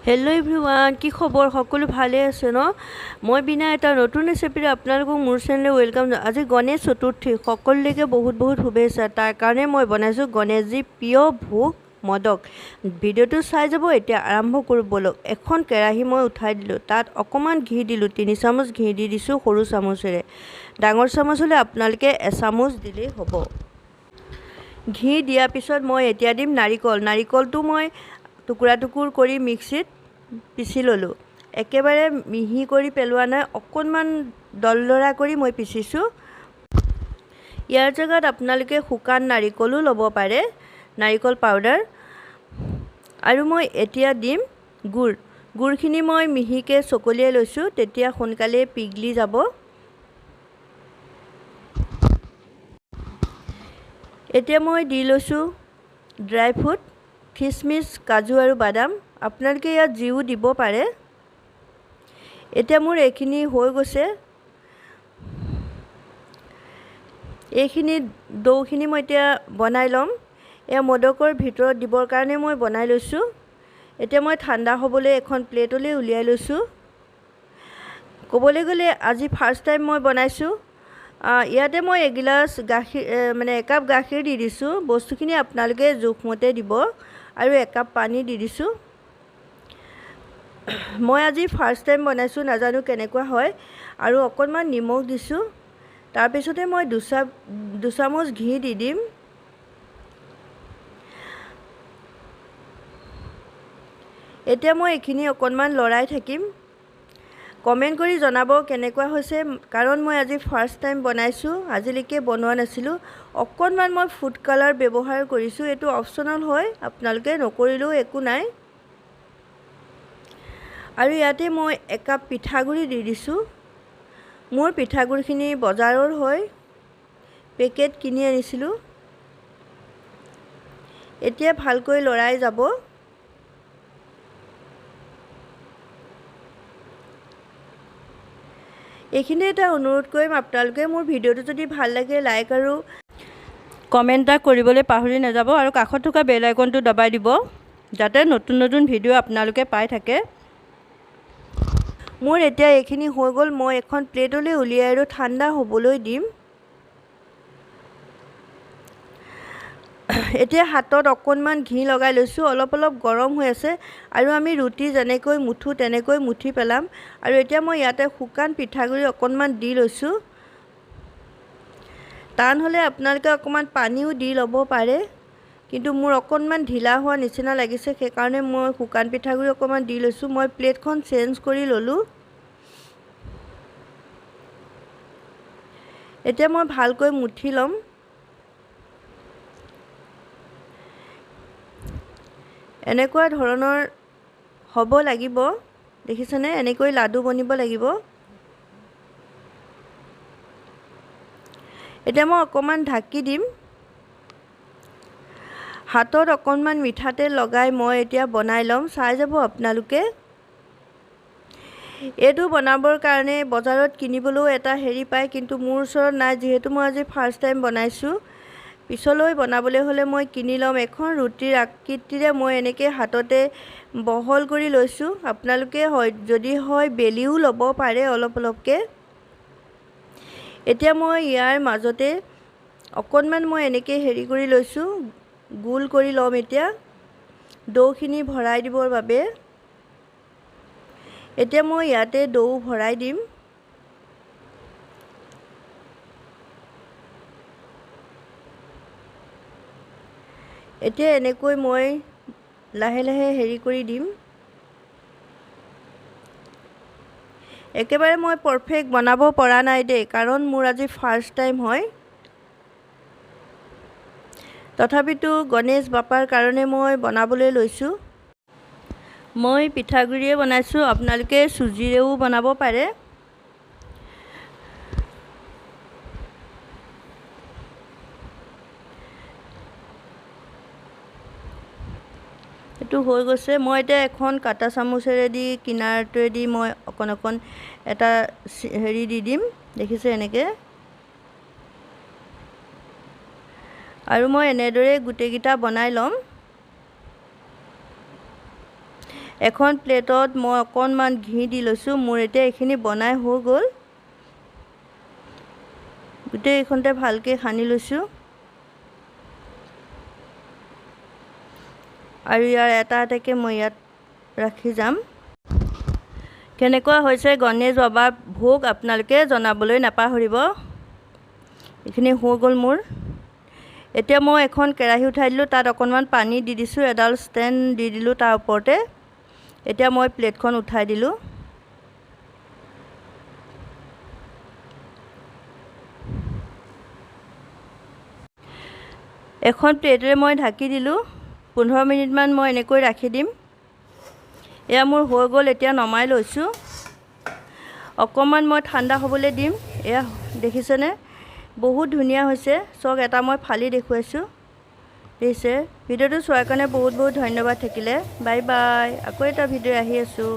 Hello' everyone, কি খবৰ? সকলো ভালে আছে ন? মই বিনা এটা নতুন ৰেচিপিৰে আপোনালোকক মোৰ চেনেললৈ ৱেলকাম। আজি গণেশ চতুৰ্থী, সকলোলৈকে বহুত বহুত শুভেচ্ছা। তাৰ কাৰণে মই বনাইছোঁ গণেশজীৰ প্ৰিয় ভোগ মদক। ভিডিঅ'টো চাই যাব। এতিয়া আৰম্ভ কৰোঁ ব'লক। এখন কেৰাহী মই উঠাই দিলোঁ, তাত অকণমান ঘি দিলোঁ। 3 চামুচ ঘি দি দিছোঁ সৰু চামুচেৰে। ডাঙৰ চামুচ হ'লে আপোনালোকে এচামুচ দিলেই হ'ব। ঘি দিয়াৰ পিছত মই এতিয়া দিম নাৰিকল। নাৰিকলটো মই টুকুৰা টুকুৰ কৰি মিক্সিত পিচি ল'লোঁ। একেবাৰে মিহি কৰি পেলোৱা নাই, অকণমান দলদৰা কৰি মই পিচিছোঁ। ইয়াৰ জেগাত আপোনালোকে শুকান নাৰিকলো ল'ব পাৰে, নাৰিকল পাউডাৰ। আৰু মই এতিয়া দিম গুড়। গুড়খিনি মই মিহিকৈ চকলিয়াই লৈছোঁ, তেতিয়া সোনকালেই পিঘলি যাব। এতিয়া মই দি লৈছোঁ ড্ৰাই ফ্ৰুট, খিচমিচ, কাজু আৰু বাদাম। আপোনালোকে ইয়াত জিও দিব পাৰে। এতিয়া মোৰ এইখিনি হৈ গৈছে। এইখিনি ডৌখিনি মই এতিয়া বনাই ল'ম। এয়া মদকৰ ভিতৰত দিবৰ কাৰণে মই বনাই লৈছোঁ। এতিয়া মই ঠাণ্ডা হ'বলৈ এখন প্লেটলৈ উলিয়াই লৈছোঁ। ক'বলৈ গ'লে আজি ফাৰ্ষ্ট টাইম মই বনাইছোঁ। ইয়াতে মই এগিলাচ গাখীৰ একাপ গাখীৰ দি দিছোঁ। বস্তুখিনি আপোনালোকে জোখমতে দিব। আৰু একাপ পানী দি দিছোঁ। মই আজি ফাৰ্ষ্ট টাইম বনাইছোঁ, নাজানো কেনেকুৱা হয়। আৰু অকণমান নিমখ দিছোঁ। তাৰপিছতে মই দুচামুচ ঘি দি দিম। এতিয়া মই এইখিনি অকণমান লৰাই থাকিম। কমেণ্ট কৰি জনাব কেনেকুৱা হৈছে, কাৰণ মই আজি ফাৰ্ষ্ট টাইম বনাইছোঁ, আজিলৈকে বনোৱা নাছিলোঁ। অকণমান মই ফুড কালাৰ ব্যৱহাৰ কৰিছোঁ। এইটো অপশ্যনেল হয়, আপোনালোকে নকৰিলেও একো নাই। আৰু ইয়াতে মই একাপ পিঠাগুড়ি দি দিছোঁ। মোৰ পিঠাগুড়িখিনি বজাৰৰ হয়, পেকেট কিনি আনিছিলোঁ। এতিয়া ভালকৈ লৰাই যাব। এইখিনি এটা অনুৰোধ কৰিম, আপোনালোকে মোৰ ভিডিঅ'টো যদি ভাল লাগে লাইক আৰু কমেণ্ট এটা কৰিবলৈ পাহৰি নাযাব। আৰু কাষত থকা বেল আইকনটো দবাই দিব, যাতে নতুন নতুন ভিডিঅ' আপোনালোকে পাই থাকে। মোৰ এতিয়া এইখিনি হৈ গ'ল। মই এখন প্লেটলৈ উলিয়াই আৰু ঠাণ্ডা হ'বলৈ দিম। এতিয়া হাতত অকণমান ঘি লগাই লৈছোঁ, অলপ অলপ গৰম হৈ আছে। আৰু আমি ৰুটি যেনেকৈ মুঠোঁ তেনেকৈ মুঠি পেলাম। আৰু এতিয়া মই ইয়াতে শুকান পিঠাগুড়ি অকণমান দি লৈছোঁ। টান হ'লে আপোনালোকে অকণমান পানীও দি ল'ব পাৰে, কিন্তু মোৰ অকণমান ঢিলা হোৱা নিচিনা লাগিছে, সেইকাৰণে মই শুকান পিঠাগুড়ি অকণমান দি লৈছোঁ। মই প্লেটখন চেঞ্জ কৰি ল'লোঁ। এতিয়া মই ভালকৈ মুঠি ল'ম। এনেকুৱা ধৰণৰ হ'ব লাগিব, দেখিছেনে? এনেকৈ লাডু বনিব লাগিব। এতিয়া মই অকণমান ঢাকি দিম। হাতত অকণমান মিঠাতেল লগাই মই এতিয়া বনাই ল'ম। চাই যাব আপোনালোকে। এইটো বনাবৰ কাৰণে বজাৰত কিনিবলৈও এটা হেৰি পায়, কিন্তু মোৰ ওচৰত নাই, যিহেতু মই আজি ফাৰ্ষ্ট টাইম বনাইছোঁ। পিছলৈ বনাবলৈ হ'লে মই কিনি ল'ম। এখন ৰুটিৰ আকৃতিৰে মই এনেকৈ হাততে বহল কৰি লৈছোঁ। আপোনালোকে যদি হয় বেলিও ল'ব পাৰে অলপ অলপকৈ। এতিয়া মই ইয়াৰ মাজতে অকণমান মই এনেকৈ হেৰি কৰি লৈছোঁ, গোল কৰি ল'ম। এতিয়া ডৌখিনি ভৰাই দিবৰ বাবে এতিয়া মই ইয়াতে ডৌ ভৰাই দিম। এতিয়া এনেকৈ মই লাহে লাহে হেৰি কৰি দিম। একেবাৰে মই পাৰফেক্ট বনাব পৰা নাই দেই, কাৰণ মোৰ আজি ফাৰ্ষ্ট টাইম হয়। তথাপিতো গণেশ বাপাৰ কাৰণে মই বনাবলৈ লৈছোঁ। মই পিঠাগুড়িয়ে বনাইছোঁ, আপোনালোকে চুজিৰেও বনাব পাৰে। এইটো হৈ গৈছে। মই এতিয়া এখন কাটা চামুচেৰেদি কিনাৰটোৱেদি মই অকণ অকণ এটা হেৰি দি দিম, দেখিছে এনেকৈ। আৰু মই এনেদৰে গোটেইকেইটা বনাই ল'ম। এখন প্লেটত মই অকণমান ঘি দি লৈছোঁ। মোৰ এতিয়া এইখিনি বনাই হৈ গ'ল। গোটেই এইখনতে ভালকৈ সানি লৈছোঁ আৰু ইয়াৰ এটা এটাকৈ মই ইয়াত ৰাখি যাম। কেনেকুৱা হৈছে গণেশ বাবাৰ ভোগ আপোনালোকে জনাবলৈ নাপাহৰিব। এইখিনি হৈ গ'ল মোৰ। এতিয়া মই এখন কেৰাহী উঠাই দিলোঁ, তাত অকণমান পানী দি দিছোঁ, এডাল ষ্টেণ্ড দি দিলোঁ তাৰ ওপৰতে। এতিয়া মই প্লেটখন উঠাই দিলোঁ। এখন প্লেটেৰে মই ঢাকি দিলোঁ। 15 মিনিটমান মই এনেকৈ ৰাখি দিম। এয়া মোৰ হৈ গ'ল। এতিয়া নমাই লৈছোঁ। অকণমান মই ঠাণ্ডা হ'বলৈ দিম। এয়া দেখিছেনে, বহুত ধুনীয়া হৈছে। চাওক, এটা মই ফালি দেখুৱাইছোঁ। দেখিছে? ভিডিঅ'টো চোৱাৰ কাৰণে বহুত বহুত ধন্যবাদ থাকিলে। Bye bye. আকৌ এটা ভিডিঅ' আহি আছোঁ।